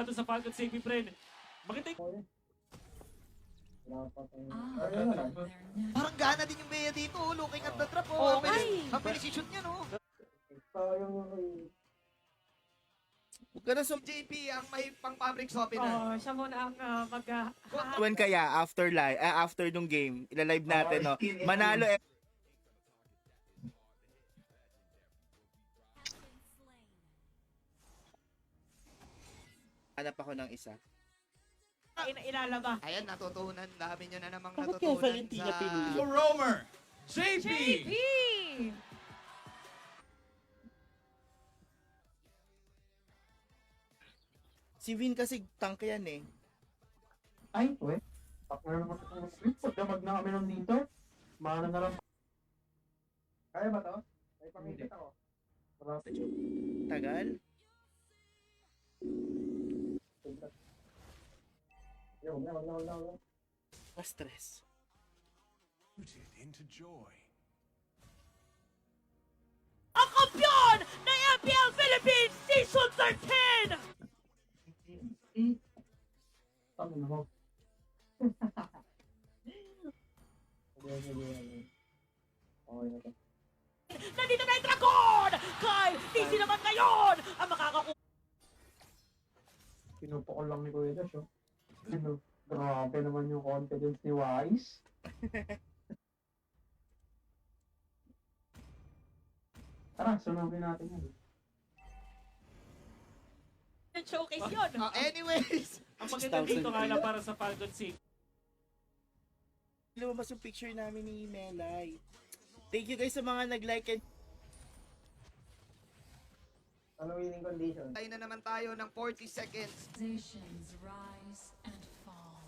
doon sa Falcon Safety Friend. Maganda yung... Parang gana din yung Bea dito, looking at the trap. Oo, Ang bilis i-shoot niya, no? Huwag ka na JP ang may pang-fabric swap na. Siya muna ang When kaya after after nung game, ila-live natin, no. Manalo Hanap ako ng isa. ilalaba. Ayan, natutunan. Dami nyo na namang Bakit kaya natutunan Valentina sa... pinili? Roamer, JP! JP! Si Vin kasi tank yan eh. Ay, we. Partner naman ito ng script. Pagdamag na kami nun dito. Mana na lang. Kaya ba to? Ay, pangikit ako. Marami. Tagal. Wala. Pa-stress. Rooted into joy. Ang kampiyon ng MPL Philippines Season 13! Tama na mo. Okay na to. Nandito na yung Dragon! Kay DC naman ngayon ang makakakuha. Pinupukol lang ni Kuya Dash, oh. Grabe naman yung confidence ni Wise. Tara, sunugin natin yan. Showcase yun. Anyways, Ang maganda dito nga na para sa Falcon Safety. Lumabas yung picture namin ni Melay. Thank you guys sa mga nag-like and Ano winning condition? tayo na naman tayo ng 40 seconds. Positions rise and fall.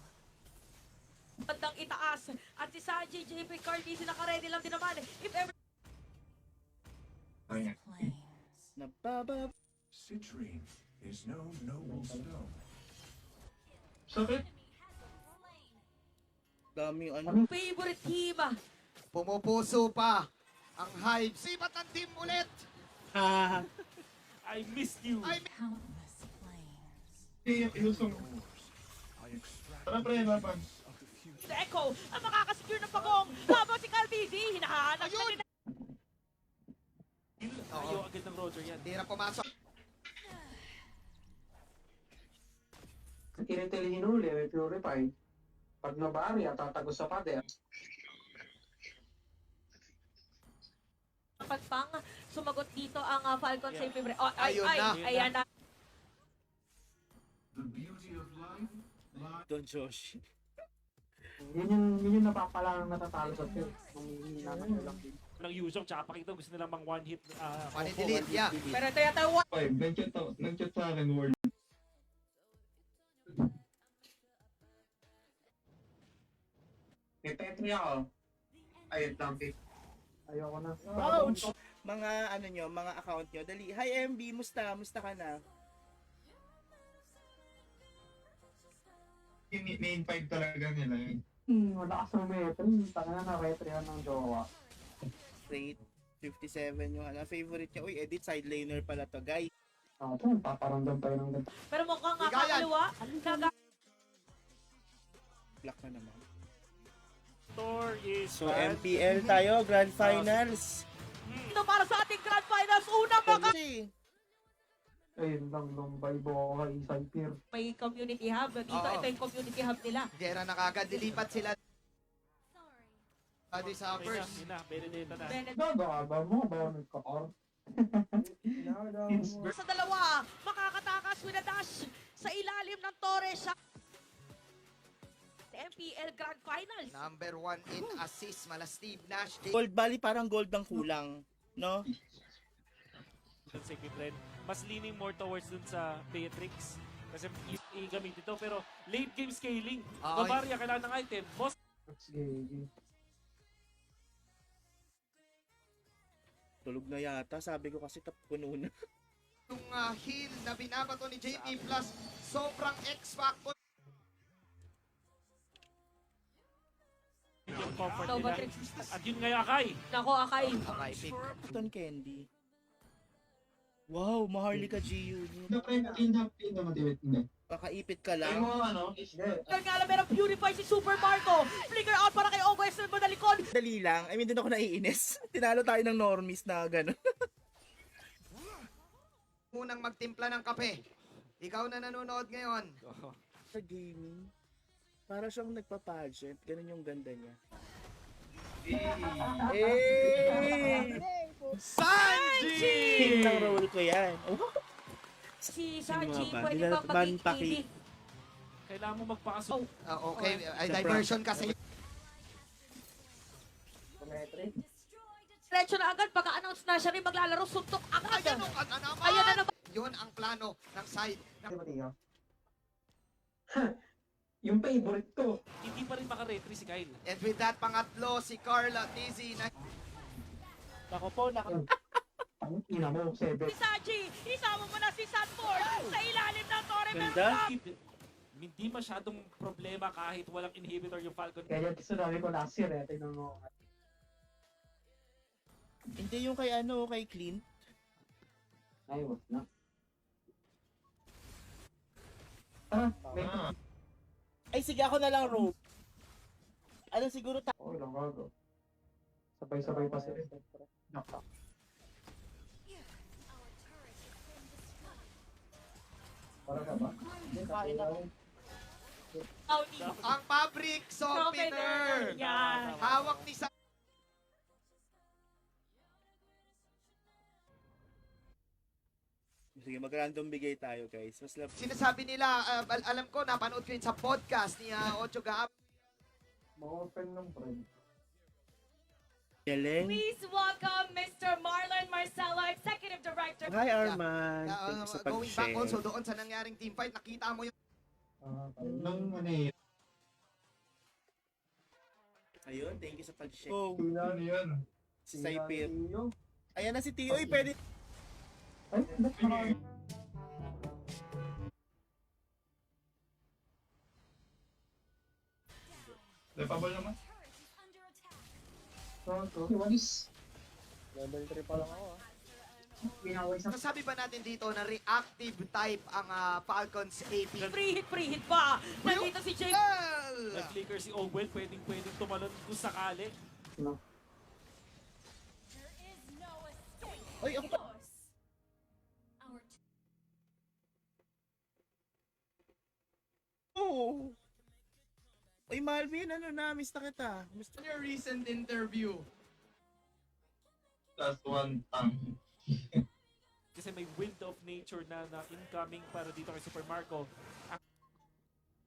Bandang itaas. At si Sanjay JP Cardi naka-ready lang din naman. If ever Flames. nababa. Citrine is no noble stone. Sakit! Daming ano. favorite team. Pumupuso pa ang Hive. Sibat ng team ulit. I missed you. Ay, Countless flames. Ilusong. I extract Tara, pre, laban. of the future. The Echo ang makakasecure ng pagong. Habang si Calvin hinahanap na Ayun! nila. Ayaw agad ng Roger yan. Tira pumasok. Tinitilihin uli, may purify. Pag nabari, tatagos sa pader. Pagpang sumagot dito ang Falcon Yeah. Safety Friend. Oh, ay, Ayun ay, na. ayan na. The beauty of life lies. Don Josh. Yun yung napapalang natatalo sa field. Kung hihinaman nyo lang din. Ng Yuzong tsaka Pakito gusto nilang mang one hit. Panidelete, yeah. Pero ito yata yung Nag-chat sa akin, word. May Petri ako. Ayun, Dumpy. Ayoko na. Ouch! Mga ano nyo, mga account nyo. Dali. Hi MB, musta? Musta ka na? Main 5 talaga nila yun. Wala ka sa Metri. Tanga na retrihan ng jowa. Straight 57 yung ano, favorite niya. Uy, edit side laner pala to, guys. Ito, paparamdam tayo ng ganito. pero mukhang Bigayan. kakaliwa. Black na naman. Thor is... So, MPL tayo, Grand Finals. Ito para sa ating Grand Finals. Unang maka... Kasi, Ayun lang, Lombay, Boka, Isay, Pier. May community hub. Dito, Oo. ito yung community hub nila. Gera na kagad. Dilipat sila. Body Yun suffers. na, Benedetta na. Benedict. Gagaba mo ba nagkakar? Sa dalawa, makakatakas with a dash sa ilalim ng Torres sa MPL Grand Finals. Number 1 in assist. Mala Steve Nash. Gold Valley parang gold ang kulang. No? Falcon Safety Friend. Mas leaning more towards dun sa Beatrix. Kasi i-gamit ito. Pero late game scaling. Ay. Bavaria kailangan ng item. Boss, That's gay. Tulog na yata. Sabi ko kasi puno na. Yung heal na binabato ni JP Plus. Sobrang X-Factor. yung comfort Nova nila. Trix. At yun nga yung Akai. Nako, Akay. Okay, pick. Cotton Candy. Wow, Maharlika GU. Hindi motivate hindi. Kakaipit ka Kaya lang. mo ano, Pero nga lang, merong purify si Super Marco. Flicker out para kay Ogo Western mo na likod. Dali lang. I mean, doon ako naiinis. Tinalo tayo ng normies na gano'n. Unang magtimpla ng kape. Ikaw na nanonood ngayon. Sa gaming, para siyang nagpa-pageant. Ganun yung ganda niya. Eh! Sanji! King ng role ko yan. Oh, Si Sino Sanji, nga ba? pwede Di na- bang maging Manpaki. AD? Kailangan mo magpakasunod. Okay, ay, diversion kasi. Diretso na agad, pagka-announce na siya rin maglalaro, suntok agad. Ayan o, ano naman? Ayan na naman. Yun ang plano ng side. Di ba, Tio? Yung favorite ko. Hindi pa rin makaretry si Kyle. And with that, pangatlo, si Carla Tizzy na Nako po, nako. Ang ina mo, 7. Si Sanji, isama mo na si Sanford sa ilalim ng Torre. Ganda. Hindi masyadong problema kahit walang inhibitor yung Falcon. Kaya sinabi ko last year tingnan mo. Hindi yung kay ano, kay Clint. Ay, wag na. Ah, may Ay, sige, ako na lang, Rogue. Ano, siguro oh, ilang gago. Sabay-sabay pa sila. Naka. Para ka ba? Kain ako. Audi. ang fabric softener. Yan. Hawak ni Sanji. Sige, mag-random bigay tayo, guys. Mas lab... Sinasabi nila, alam ko, napanood ko yun sa podcast ni Ocho Gaab. Ma-open ng friend. Galing. Please welcome Mr. Marlon Marcelo, Executive Director. Hi, Arman. Thank you sa Going back pag-share. also doon sa nangyaring team fight, nakita mo yung nung ano eh, Ayun, thank you sa pag-share. Oh, ano yun? si Saipir. Ayan na si Tio. Uy, pwede. Ay, naka. Lepable naman. Iwanis. Level 3 pa lang ako ah. Pinaway sa Nasabi ba natin dito na reactive type ang Falcons AP? Free hit pa. Nandito si Jake. Well, Nag-flicker si Owen, pwedeng tumalon kung sakali. no. There is no escape. Uy, ako pa. Yours. Our Oh. Uy, Malvin, ano na? Miss na kita. Miss na. your recent interview. Last one tank. Kasi may wind of nature na incoming para dito kay Super Marco.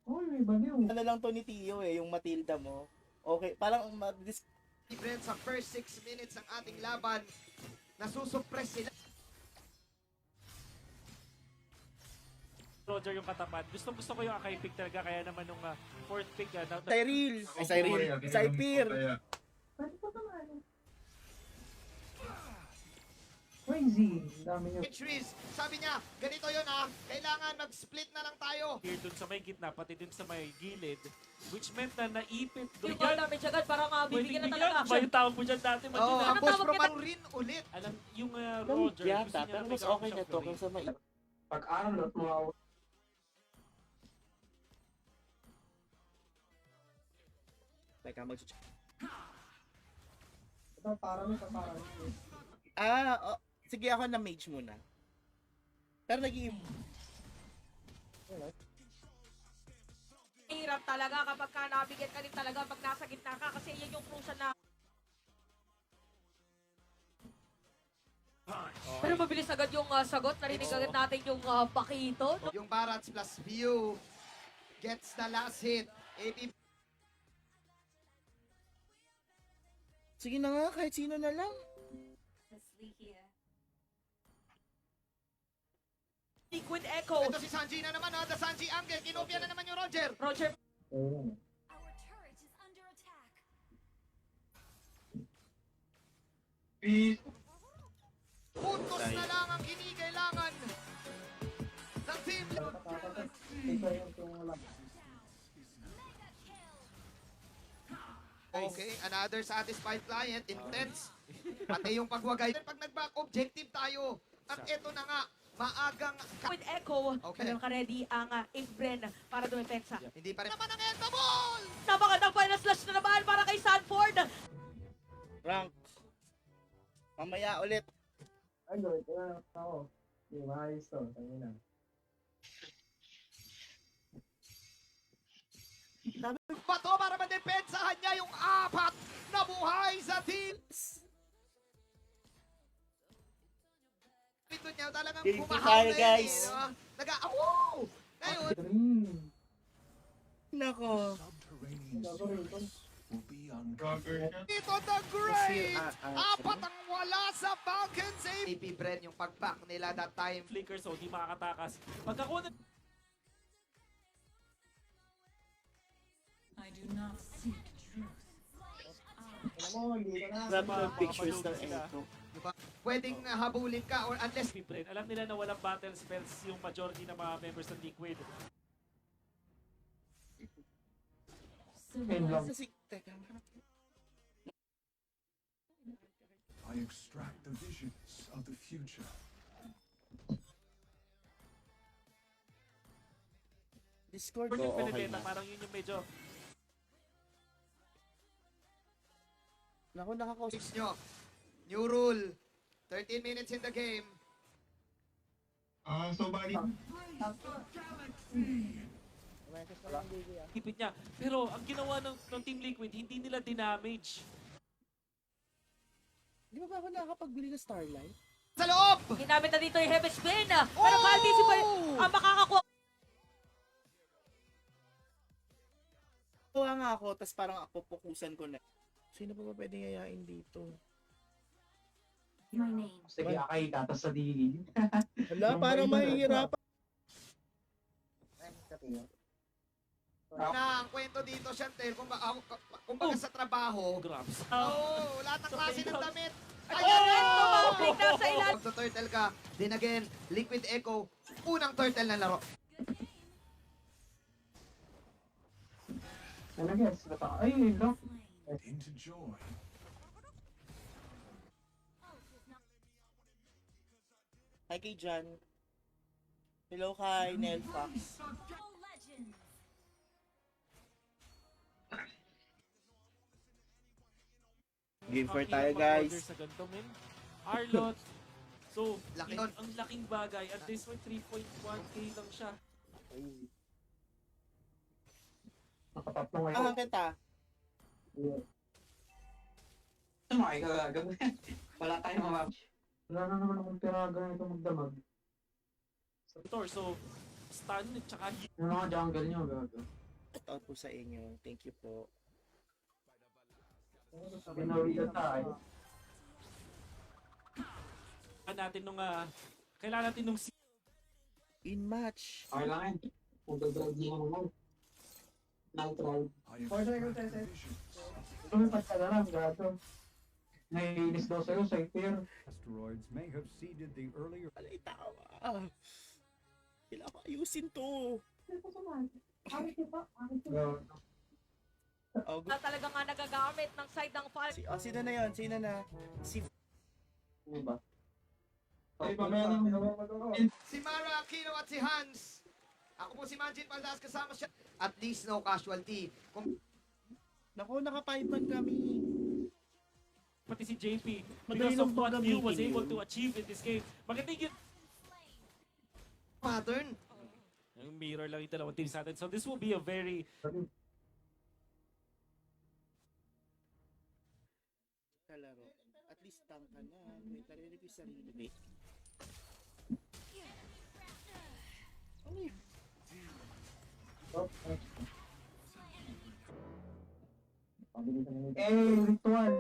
Uy, may baliw. Ano lang to ni Tio eh, yung Matilda mo. Okay, parang Different sa first 6 minutes ng ating laban, nasusuppress sila. Roger yung katapat. Gusto ko yung Akai pick talaga, kaya naman nung fourth pick Cyril. Ay, Cyril. Saipir. Pwede pa naman. Crazy. Dami nyo. Riz, sabi niya, ganito yun kailangan mag-split na lang tayo. here dun sa may gitna, pati dun sa may gilid, which meant na naipit Yung dun yan. damage agad, parang bibigyan na talaga. Ba yung tawag mo dyan dati? Oh, Manila. ang boss Natawag from kita. rin ulit. Alam, yung Roger, gusto niya pero mas okay na to kaysa may... Pag Arnold mo Teka, ito parang sige ako na mage muna. Pero Hirap talaga kapag ka nabigyan ka rin talaga pag nasa gitna ka kasi yan yung crucial na. Pero mabilis agad yung sagot. Narinig agad natin yung pakito. Yung Barats plus View gets the last hit. AP Sige na nga, kahit sino na lang. Leslie here. Liquid Echo. Ito si Sanji na naman the Sanji angle. Kinopia na naman yung Roger. Roger, Our turret is under attack. Peace. Puntos na lang ang kinikailangan ng team. Okay, another satisfied client, intense. Pati yung pagwagay. Pag nag-back objective tayo, At ito na nga, maagang With Echo, Okay. meron ka ready ang Ifbren para dumepeksa. hindi pa rin naman ang Elba Ball! Napakandang final slash na naman para kay Sanford. Rank. Mamaya ulit. Ay, gawin ko na ako. Hindi, maayos to. Tangin na. Bato para madepensahan niya yung apat na buhay sa team. Ito niya talagang Game bumahaw tayo, na yun, guys. eh, no? Wow! Ngayon, Green. Nako. Subterranean Gagawin ko. spirits will be Rocker uncovered. shot. ito the great! Ah, Apat ang wala sa Falcons. AP Bren yung pag-back nila that time. Flicker, so di makakatakas. Pagkakuha na I do not seek truth. Alam mo, hindi ko na. Grab mga the pictures ng sila. Echo. Diba? Pwedeng habulin ka or unless Flicker, alam nila na walang battle spells yung majority ng mga members ng Liquid. Ayun lang. Kasi, teka. I extract the visions of the future. Discord Yung ko, okay pinibenta, na. parang yun yung medyo Naku, nakakausap. fix nyo. New rule. 13 minutes in the game. So bali, hipit niya. Pero ang ginawa ng Team Liquid, hindi nila dinamage. Di ba ako nakakapagbili ng Starlight? Sa loob! Ginamit na dito yung Heavy Spin. Pero Calvisi pa ang makakakuha. Kuha nga ako, tas parang ako pukusan ko na. Sino pa ba pwedeng yayain dito? My name. Sige, akay tatas sa dili. Wala, parang mahihirapan. Na ang kwento dito, Chantel, kumbaga sa trabaho, Grabs. lahat ng klase ng damit. Ayan, tumambling na sa ilan. Pag turtle ka, then again, Liquid Echo, unang turtle na laro. Talaga, ay, yun lang. Into joy. Hi kay Jan. Hello kay Nel Fox. Game for Ang tayo, hirap guys. mag-order sa ganito, men. Arlot. So, Laki nun. ang laking bagay. At this point, 3.1k lang siya. Nakatatlo ngayon. Ang kita. ano ay gagawin? Wala tayong mga Wala na naman akong piraga ito magdamag. So, stun at saka Yung mga jungle nyo, gago. Shout out po sa inyo. Thank you po. Binawid na tayo. natin nung kailangan natin nung In match. Okay lang yan. Kung gagawin nyo naman. Neutral. I extract the visions of the Lumipat ka na lang, gato. Naiinis daw sa'yo, sa Ipir. asteroids may have seeded the earlier Alay, tawa. Kailangan ko ayusin to. Oh, Na talaga nga nagagamit ng side ng Falcon. sino na yun? Sino na? Si Ano ba? Ay, mamaya lang. Si Mara Aquino at si Hans. Ako po si Manjin Paldas, kasama siya. At least no casualty. Naku, naka-5-man kami. pati si JP Madali because of lang what ba Mew was gamitin able yun? to achieve in this game. Maganda yung Pattern. yung mirror lang yung dalawang teams natin. So this will be a very Kalaro. At least tank ka na. May tarili ko yung sarili. Wait. Ano yun? Ritual.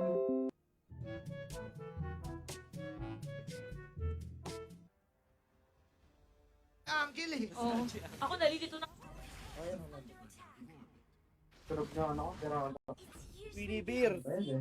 Angle eh. Oh, ako nalilito na. Turog niya ano ko, pero Willy Beer. pwede.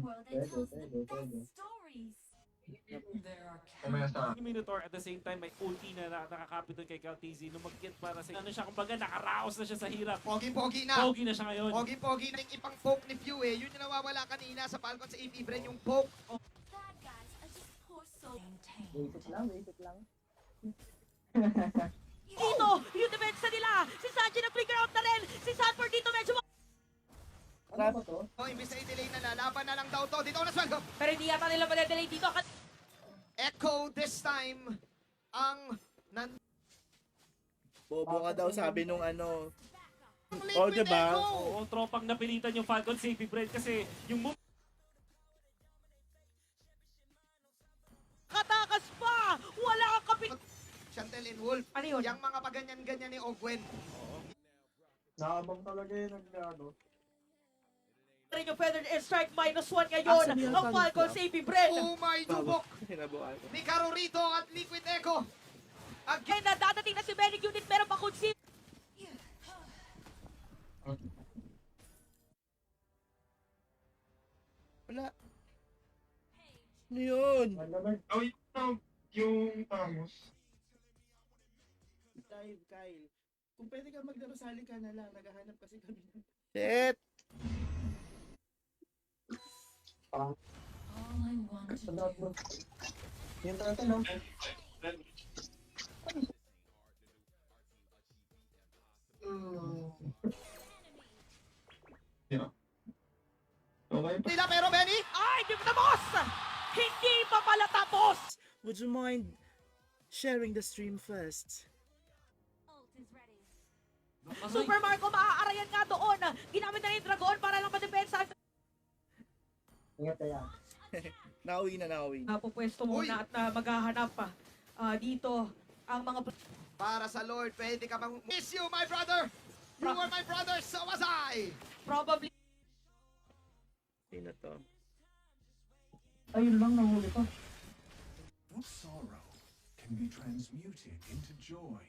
Mamaya sa yung Minotaur at the same time may ulti na nakakapit doon kay Caltizi. Nung mag-get para sa ano siya, kumbaga nakaraos na siya sa hirap. Pogi-pogi na. Pogi na siya ngayon. Pogi-pogi na yung ipang poke ni Pew eh. Yun yung nawawala kanina sa Falcon sa AP Bren, yung poke. Basic lang, basic lang. Dito, yung depensa nila. Si Sanji na-flicker out na rin. Si Sanford dito medyo Ano ba to? Oh, imbis na i-delay na lalaban na lang daw to. Dito na sweldo. pero hindi yata nila madedelay dito. Echo this time ang Bobo ka daw sabi nung ano. Liquid Oh, diba? Echo. Oo, tropang napilitan yung Falcon Safety Brand kasi yung move Katakas pa! Wala kang kapit... Chantel and Wolf. Ano yun? Yang mga paganyan-ganyan ni Ogwen. Nakabang talaga yung nag-ano. Rin yung Feathered Airstrike -1 ngayon. Asan yung Ang Falcon Safety Brand. Oh my dubok Hinabuan. ni Carorito at Liquid Echo. Again, nadadating na si Medic Unit. Meron pa conceal. Wala. Ano yun? Naglalag. Oh, yung Tamos. Kyle. Kung pwede ka maglaro, sali ka na lang. Naghahanap kasi kami. Shit! Sa lahat mo. Yung turtle, no? Okay pa. Nila pero Benny. Ay, hindi pa tapos! Hindi pa pala tapos! Would you mind sharing the stream first? Super Marco, maaarayan nga doon. Ginamit na yung Dragon para lang madepensa. Ingat kaya. Nauwi na, nauwi. Napupwesto muna at maghahanap pa. Dito, ang mga... Para sa Lord, pwede ka bang... Miss you, my brother! You were my brother, so was I! Probably Sino to? Ayun lang, nahuli pa. What sorrow can be transmuted into joy?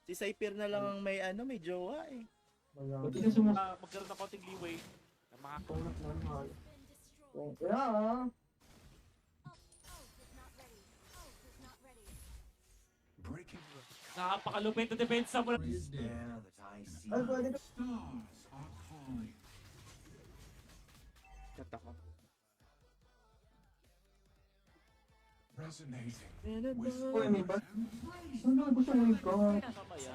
Si Saipir na lang ang may ano, may jowa eh. Buti na sumas... magkaroon ng konting leeway na makaka... Tunat na mahal. Yeah. Breaking Napakalupit na depensa mo. is there that I see. Ay, pwede ka. Stars are calling. Cut ako. Resonating Uy, may ba? Ano gusto mo yung God?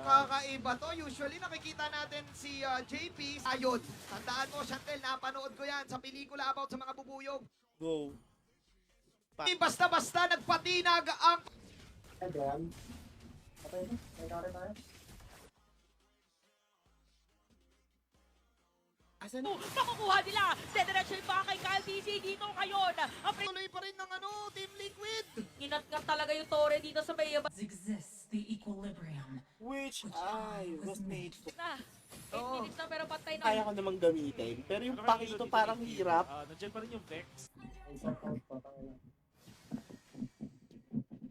Kakaiba to. Usually, nakikita natin si JP. Ayun. Tandaan mo, Chantel, napanood ko yan sa pelikula about sa mga bubuyog. Go. Hindi basta-basta nagpatinag ang... Ay, Brian. Okay na? May kare tayo? Asan? makukuha nila. Dediretso pa kay Kyle TC dito ngayon. Ang Tuloy pa rin ng Team Liquid. inat-ngat talaga yung Torre dito sa may exists the equilibrium. Which I was made for. na. 8 minutes na pero patay na. Kaya ko namang gamitin. Pero yung pakito parang hirap. Nandiyan pa rin yung Vex. Ay, sa count pa tayo.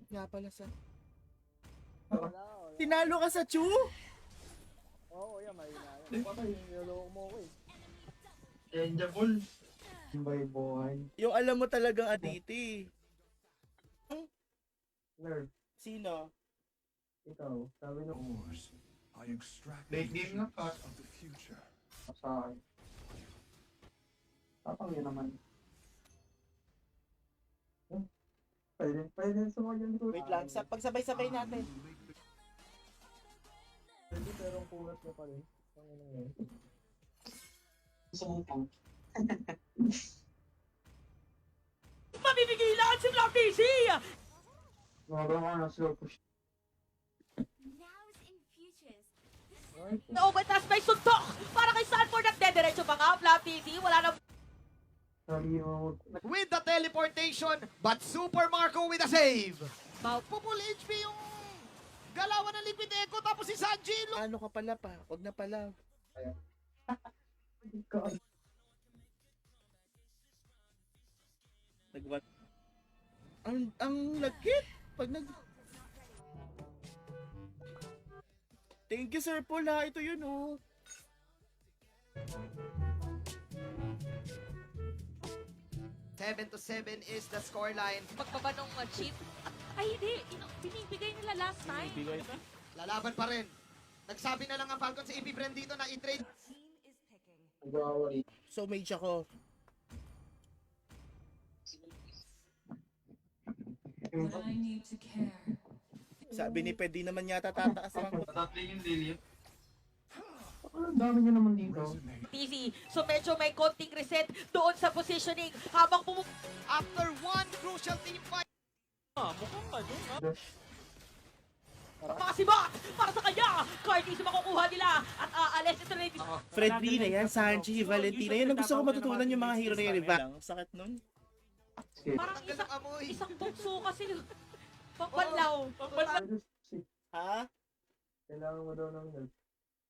Nga pala sa... Tinalo ka sa Chu? Patay, niloloko mo ko eh. Changeable. By boy. Yung alam mo talagang Aditi. Nerd. Sino? Ikaw. Sabi na Ores. I extract Late game na pa. of the future. sa akin. Tapang yun naman. Pwede sumagyan ko. Wait lang, pagsabay-sabay natin. Pwede pero ang kulat mo pa rin. Ano yun? Sumumpang. Mabibigilan si Black TC! Magawa ka na slow push. No, but tas may suntok para kay Sanford at dediretso pa nga. Black TC, wala na. Sabi mo, With the teleportation, but Super Marco with a save. Mau- Pupul HP yung galawan ng Liquid Echo tapos si Sanji. Ano ka pala pa? Huwag na pala. God. Nagwat. Ang lagkit. Pag nag... Thank you, Sir Paul, ha. Ito yun, oh. Seven to 7 is the scoreline. Pagbaba nung cheat. Ay, hindi. Binibigay nila last time. Bigay na. Lalaban pa rin. Nagsabi na lang ang Falcon sa AP Brand dito na i-trade. Nag-aaway. So, mage ako. What I need to care. Sabi ni Ped, di naman yata tataas ang Ang dami niya naman dito. Resonate. TC. So medyo may konting reset doon sa positioning habang After one crucial team fight, Mukhang ano, Makasiba para sa kanya. Cardi sa makukuha nila at aalis ito na yung Fred Rina yan, Sanji, Valentina. Yan ang gusto ko matutunan yung mga hero na yan. Ang sakit nun. parang tanggal ang amoy. isang bukso kasi pagbanlaw. Ha? Kailangan mo daw ng help.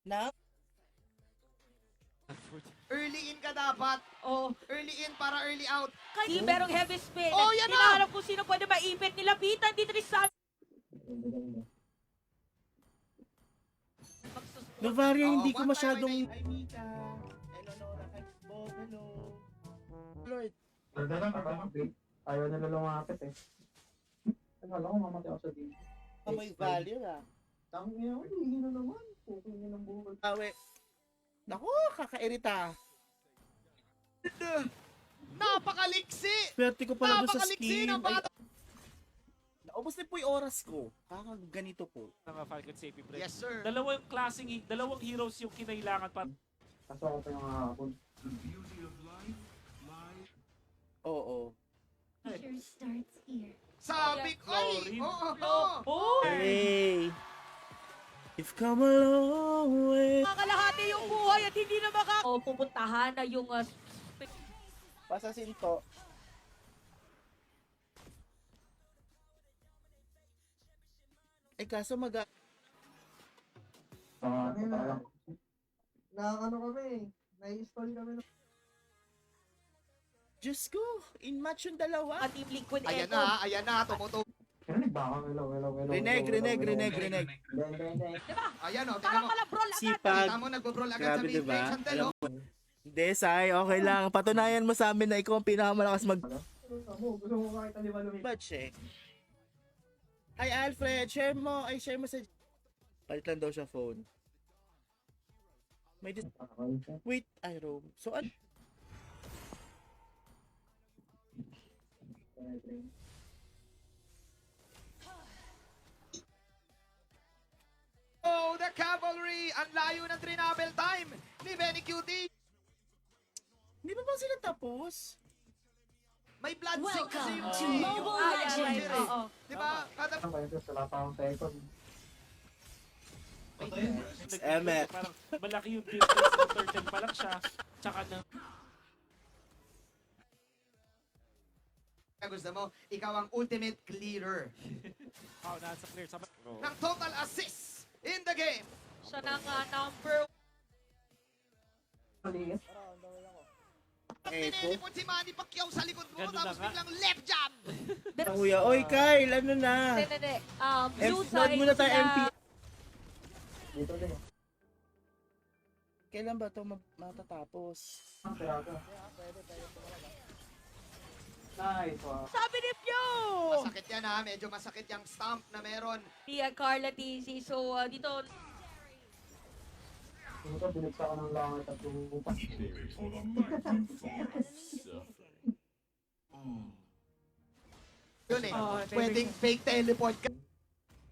Na? Early in ka dapat. Oh, Early in para early out. kasi merong heavy spin. Oh, yan na! Hinahanap kung sino pwede maipit. Nilapitan dito ni San. Novaria, hindi Oo, ko one masyadong... time Hi, Mika. Eleonora, Xbox, hello. Lord. Ayaw nila lumapit eh. Akala ko mamatay ako sa dito. May value ah. Tangin niya, hindi na naman. Pukin niya ng buhay. Awe. Naku, kakairita. Napakaliksi! Swerte ko pala doon sa Napakaliksi skin. ng bata! Naubos na po yung oras ko. Ganito po. ng Falcon Safety Break. Yes, sir. Dalawang heroes yung kinailangan para Kaso ako pa yung hahapon. The beauty of life lies. Oo. Sabi ko, ay! Florin. Oo! Oh, Hey! You've come a long way. makakalahati yung buhay at hindi na Oh, pupuntahan na yung Pasasin to. Eh kaso Ano kami, nai-install kami ng... Diyos ko, in match yung dalawa. Team Liquid Ayan Echo. na, ayan na, tumutubo. Rinig ba ako? Hello. Reneg. Hindi. Ayan o, tingnan Parang mo. pala brawl agad. Sipag. Kita mo, nagbo-brawl agad Grabe, sa mid diba? lane, Chantel, Alam oh. mo. Hindi, Sai, okay lang. Patunayan mo sa amin na ikaw ang pinakamalakas Gusto mo kahit alima lumipad. batch eh. Ay, Alfred, share mo sa... Palit lang daw siya phone. May Wait, I roam. So, Oh, the cavalry! Ang layo ng trinabel time ni Benny Cutie. Hindi pa ba sila tapos? May blood sync kasi yung to yung Mobile Archer Legends. eh. Oo. Diba? Kada Wala pa akong second. Emet. Parang malaki yung difference ng turtle pa lang siya. Tsaka na gusto mo, ikaw ang ultimate clearer nasa clear sa ng total assists in the game. Siya na nga number Maliit. Pinili mo si Manny Pacquiao sa likod mo, Ganun tapos na nga. biglang left jab. Kuya, oy Kyle, ano na? Hindi. Blue Nod side muna tayo sila. MP. Dito din. Kailan ba ito matatapos? Ang pirata. Nice, wow. Sabi ni Pyo! Masakit yan ha, medyo masakit yung stomp na meron. Carla TC. So, dito, Dito, binigsa ko ng langit at lumupa. For the mighty fall. Yun eh, Oh, pwedeng fake teleport ka.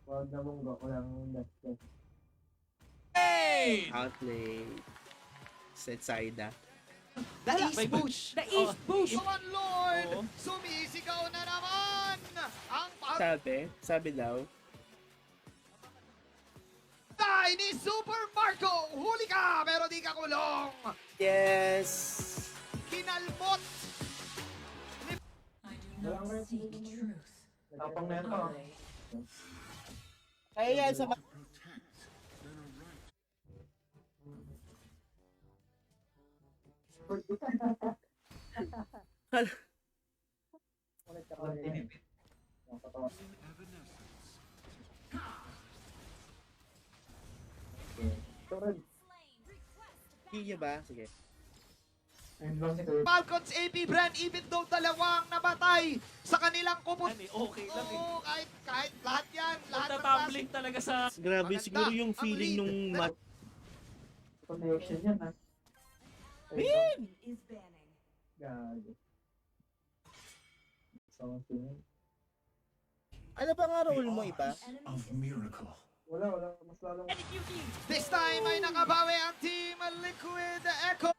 Huwag na mong walang left. Outplay. Set Saida. The East Bush. the East Bush. One Lord, Oo. sumisigaw na naman. Ang Sabi daw. patay ni Super Marco. Huli ka, pero di ka kulong. Yes! Kinalmot. I do not seek truth. Tapang na ito. Only Kaya yan sa... Hindi ba? Sige. Ayun lang si Kuya. Falcons AP brand even though dalawang nabatay sa kanilang kupot. okay lang eh. Oo, kahit lahat yan, lahat ng Magtatumbling talaga sa Grabe, Maganda. siguro yung Ang feeling lead. nung... Connection yan, ha? Win! Gago. Something. Ano pa nga role mo, iba? Of miracle. Wala. Mas lalong... This time ay nakabawi ang Team Liquid Echo.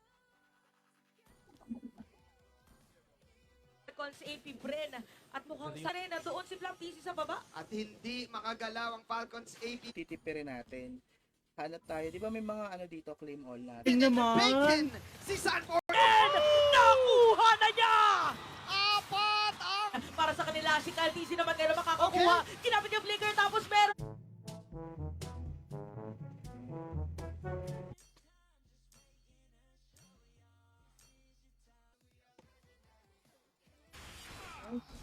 Falcons AP Bren. At mukhang sa rin, doon si Black TC sa baba. At hindi makagalaw ang Falcons AP. Titipirin natin. Hanap tayo. Di ba may mga ano dito, claim all natin? Tingnan Bacon, si Sanford. Nakuha na niya! Apat ang... Para sa kanila, si Kyle TC naman ngayon makakakuha. Kinapit yung flicker tapos meron.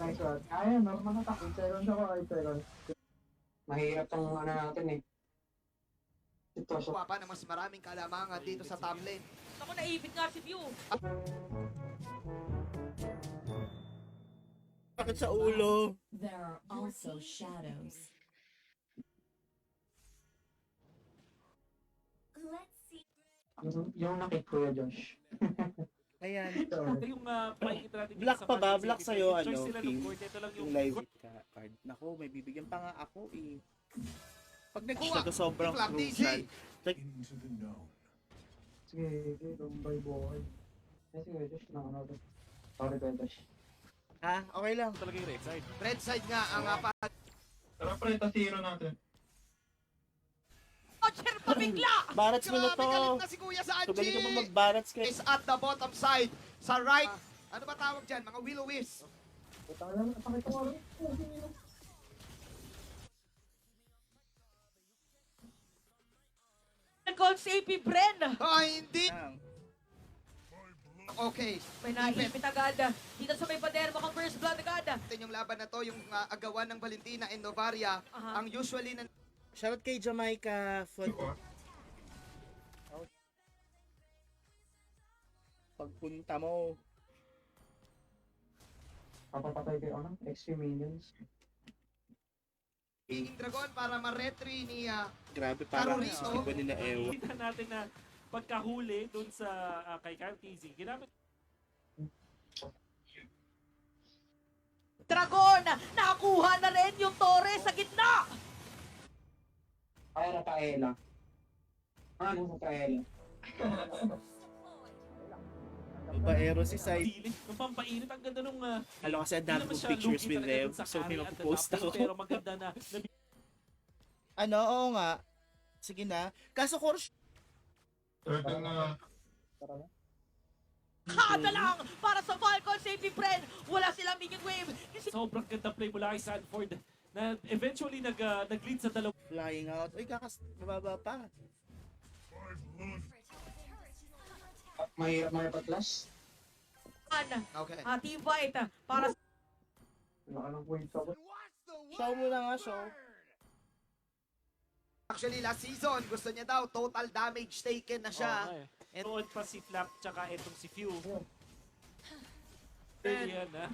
Nice one. Ayan, meron mga 8 seconds ako, 8 seconds. Mahirap tong ano natin eh. Sitwasyon. Kuha pa ng mas maraming kalamangan dito sa top lane. Ako, naipit nga si View. Bakit sa ulo? There are also shadows. Let's see. Yung nakit ko ya, Josh. Ayan. Ito yung pakikita natin dito Black sa pa ba? Falcons Black AP. sa'yo, Choice ano, sila ng Kim? board. Ito lang Yung live card. Naku, may bibigyan pa nga ako eh. Pag nag-shot to sobrang Black crucial. Into the known. Sige, tumbay boy. Ay, sige, Josh, ano to. Sorry, Josh. Ha? Okay lang. Ito talaga yung red side. Red side nga ang Tara pre, tasiro natin. Roger pa bigla! Barats mo na Grabe to. galit na si Kuya sa So, galing ka mo Angie. mag-barats kay... Is at the bottom side. Sa right. Ano ba tawag dyan? Mga will-o-wisp. Patay lang, pakita ko rin. Falcons AP Bren. Oh, hindi. Okay. May naipit agad. Dito sa may pader, mukhang first blood agad. Ito yung laban na to, yung agawan ng Valentina and Novaria. Aha. Ang usually na... Shoutout kay Jamaica Foot. Pagpunta mo. Papapatay kayo, ano? Extreme minions. King Dragon para ma-retry ni... Grabe, parang Terroristo. iba nila ewan. Kita natin na pagkahuli doon sa kay Kyle TZ, ginamit Dragon! Nakuha na rin yung Torres sa gitna! Kaya na Kaela. Ano sa Kaela? Iba Aero si Sai. dili. Yung pampainit, ang ganda nung... Alam kasi ang dami hindi naman kong siya pictures lugi with talaga Rev. dun sa So may carry at the mapopost top lane, ako. Pero maganda na Ano, oo nga. Sige na. Kaso course, Kada lang para sa Falcons AP Bren. Wala silang minion wave. sobrang ganda play mula kay Sanford na eventually nag-lead sa dalawa. flying out. Uy, mababa pa. Mahirap patlas. Okay. Team fight para Wala ka ng wave sa Show mo na nga, show. Actually, last season, gusto niya daw, total damage taken na siya. And doon pa si Flap tsaka etong si Few. Yan na.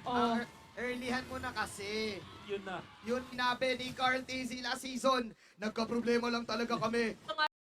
Earlyhan mo na kasi. Yun na. Yun sinabi ni Carl TZ last season. Nagka-problema lang talaga kami.